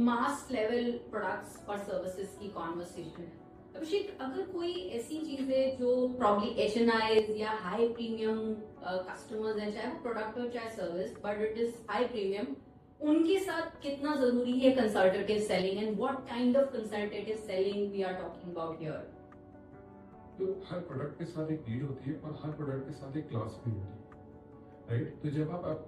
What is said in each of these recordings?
मास level products और services की conversation है। अभिषेक, अगर कोई ऐसी चीज है जो प्रॉब्ली HNIs या हाई प्रीमियम कस्टमर्स हैं, चाहे वो प्रोडक्ट हो चाहे service, but it is high premium, उनके साथ कितना जरूरी है consultative selling and what kind of consultative selling we are talking about here? तो हर प्रोडक्ट के साथ एक नीड होती है और हर प्रोडक्ट के साथ एक क्लास भी होती है, राइट? तो जब आप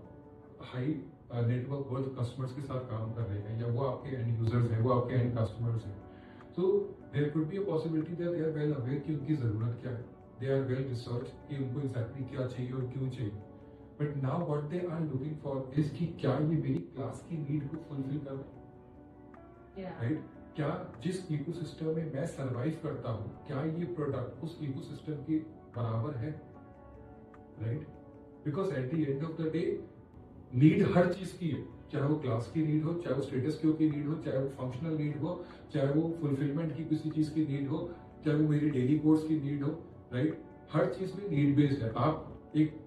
हाई नेटवर्क वर्थ कस्टमर्स के साथ काम कर रहे हैं या वो आपके एंड यूजर्स हैं, वो आपके एंड कस्टमर्स हैं, तो there could be a possibility that they are well aware कि उनकी ज़रूरत क्या है, दे आर वेल रिसर्च कि उनको एग्जैक्टली क्या चाहिए और क्यों चाहिए। But now what they are looking for is कि क्या ये मेरी क्लास की नीड को फुलफिल कर रहा है, राइट? क्या जिस इकोसिस्टम में मैं सरवाइव करता हूँ, क्या ये प्रोडक्ट उस इकोसिस्टम के बराबर है, right? Because at the end of the day need हर चीज की है, चाहे वो क्लास की नीड हो, चाहे वो स्टेटस क्यू की नीड हो, चाहे वो फंक्शनल नीड हो, चाहे वो फुलफिलमेंट की किसी चीज की नीड हो, चाहे वो मेरी डेली कोर्स की नीड हो, राइट? हर चीज में नीड बेस्ड है। आप एक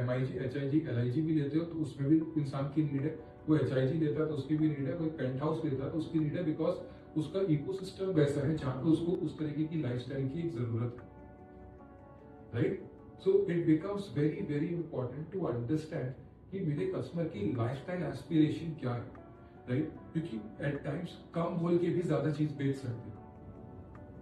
MIG, HIG, LIG भी लेते हो तो उसमें भी इंसान की नीड है, वो HIG लेता है तो उसकी भी नीड है, कोई पेंट हाउस लेता है तो उसकी नीड है, बिकॉज उसका इकोसिस्टम वैसा है जहां पे उसको उस तरीके की लाइफस्टाइल की एक जरूरत है, right? So it becomes very very important to understand कि मेरे कस्टमर की लाइफस्टाइल एस्पिरेशन क्या है, राइट? क्योंकि एट टाइम्स कम बोल के भी ज्यादा चीज बेच सकते हैं,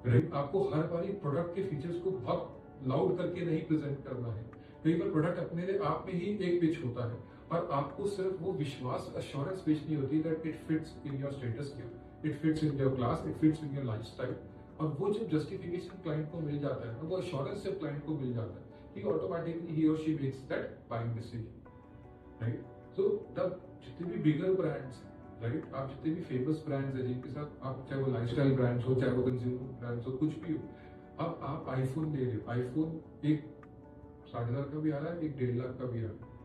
राइट? आपको हर बार प्रोडक्ट के फीचर्स को बहुत लाउड करके नहीं प्रेजेंट करना है। कई बार प्रोडक्ट अपने आप में ही एक पिच होता है और आपको सिर्फ वो विश्वास अश्योरेंस बेचनी होती है that it fits in your status Q, it fits in your class, it fits in your lifestyle. और वो जब जस्टिफिकेशन क्लाइंट को मिल जाता है, वो अश्योरेंस जब क्लाइंट को मिल जाता है, ही ऑटोमेटिकली ही और she makes that buying decision, right? So तब जितने भी बिगर ब्रांड्स, राइट, आप जितने भी फेमस ब्रांड्स हैं जिनके साथ आप, चाहे वो लाइफस्टाइल ब्रांड्स हो, चाहे वो कंज्यूमर ब्रांड्स हो, कुछ भी हो, अब आप आईफोन ले रहे हो, आईफोन एक 7,500 का भी आ रहा है, एक 1.5 लाख का भी आ रहा है।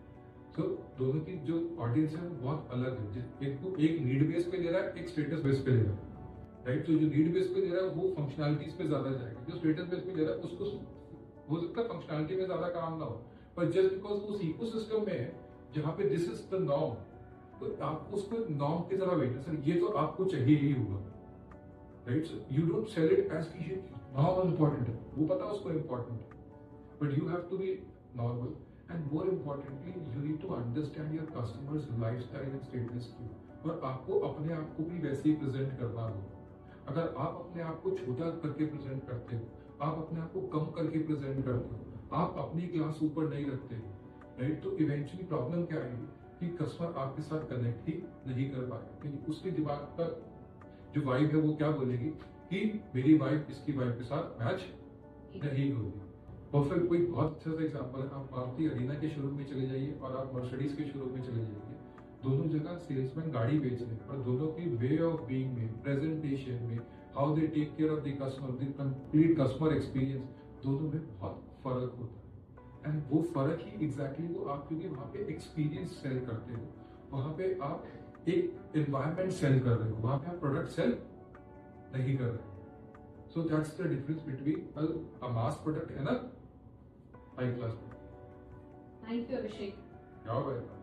सो दोनों की जो ऑडियंस है वो बहुत अलग है। एक को एक नीड बेस पे ले रहा है, एक स्टेटस बेस पे ले रहा है, राइट? तो जो नीड बेस पे ले रहा है वो फंक्शनैलिटीज पे ज्यादा जाएगा, जो स्टेटस बेस पे ले रहा है उसको हो सकता है फंक्शनैलिटी में ज्यादा काम ना हो, पर जस्ट बिकॉज उस इकोसिस्टम में है जहां पे दिस इज द नॉर्म, तो आप उसको नॉर्म की तरह वेट, सर ये तो आपको चाहिए ही होगा, right? So you don't sell it as कि नॉर्म इम्पोर्टेंट है, वो पता उसको इम्पोर्टेंट है, but you have to be normal and more importantly you need to understand your customers lifestyle and status quo, और आपको अपने आप को भी वैसे ही प्रेजेंट करना होगा। अगर आप अपने आप को छोटा करके प्रेजेंट करते हो, आप अपने आप को कम करके प्रेजेंट करते हो, आप अपनी क्लास ऊपर नहीं रखते हो, राइट? तो इवेंचुअली प्रॉब्लम क्या आएगी कि कस्टमर आपके साथ कनेक्ट ही नहीं कर पाएगा, क्योंकि उसके दिमाग का जो वाइब है वो क्या बोलेगी कि मेरी वाइब इसकी वाइब के साथ मैच नहीं होगी। और फिर कोई बहुत अच्छा सा एग्जांपल है, आप मारुति अरीना के शोरूम में चले जाइए और आप मर्सिडीज के शोरूम में चले जाइए, दोनों जगह सेल्समैन गाड़ी बेच रहे हैं, और दोनों की वे ऑफ बीइंग में, प्रेजेंटेशन में, how they take care of the customer, the complete customer experience, दोनों में बहुत फर्क होता है। एंड वो फर्क ही एग्जैक्टली वो आप, क्योंकि वहां पे एक्सपीरियंस सेल करते हो, वहां पे आप एक एनवायरमेंट सेल कर रहे हो, वहां पे आप प्रोडक्ट सेल नहीं कर रहे। So that's the difference between a mass product and a high class product. Thank you Abhishek. You're welcome.